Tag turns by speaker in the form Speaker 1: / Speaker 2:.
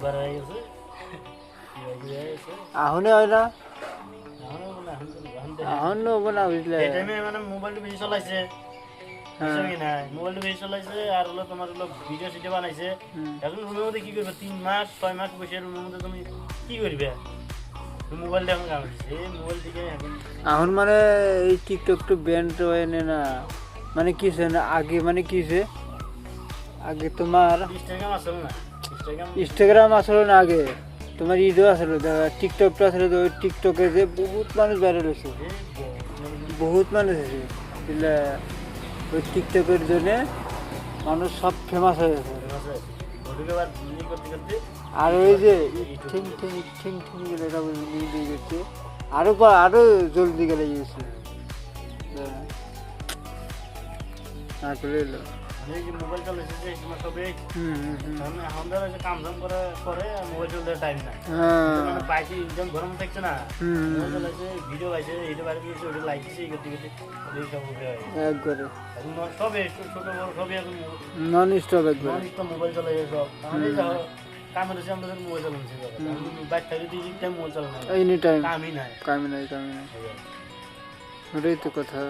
Speaker 1: বাড়াই গেছে
Speaker 2: আহনে হয় না
Speaker 1: এখন
Speaker 2: এখন হবো না বুঝলে
Speaker 1: এই টাইমে মানে মোবাইলটা বেশি চলাইছে বুঝছো কি না মোবাইলটা বেশি চলাইছে আর হলো তোমার হলো ভিডিও সিডিও বানাইছে এখন রুমের মধ্যে কি করবে 3 মাস 6 মাস বসে রুমের মধ্যে তুমি কি করবে মোবাইলটা এখন কাম হচ্ছে এই মোবাইল থেকে
Speaker 2: এখন মানে এই টিকটক টু ব্যান্ড হয় না মানে কিসে না আগে মানে কিসে আগে তোমার
Speaker 1: ইনস্টাগ্রাম আসল না
Speaker 2: ইনস্টাগ্রাম আসলে না আগে তোমার ইডো আসলে টিকটকটা আসলে তো টিকটকে যে বহুত মানুষ ভাইরাল হয়েছে বহুত মানুষ আছে বুঝলে ওই টিকটকের জন্য মানুষ সব ফেমাস হয়ে গেছে আর ওই যে ঠিং ঠিং ঠিং ঠিং গেলে এটা দিয়ে গেছে আরো জলদি গেলে গেছে তারপরে এলো
Speaker 1: মোবাইল চলেছে যে সবে আমাদের কাম জাম করে মোবাইল চলতে টাইম নাই বাইকে একদম গরম থাকছে না মোবাইল চলেছে ভিডিও পাইছে এটা বাইরে দিয়েছে ওটা লাইক দিছে এই করতে সব
Speaker 2: একবারে
Speaker 1: সবে ছোট বড় সবই এখন
Speaker 2: নন স্টপ একবারে
Speaker 1: নন স্টপ মোবাইল চলে সব আমাদের কামের হচ্ছে আমাদের মোবাইল চালাচ্ছে বাইক থেকে দিয়ে টাইম মোবাইল চালানো
Speaker 2: এনি টাইম
Speaker 1: কামই নাই
Speaker 2: ওটাই তো কথা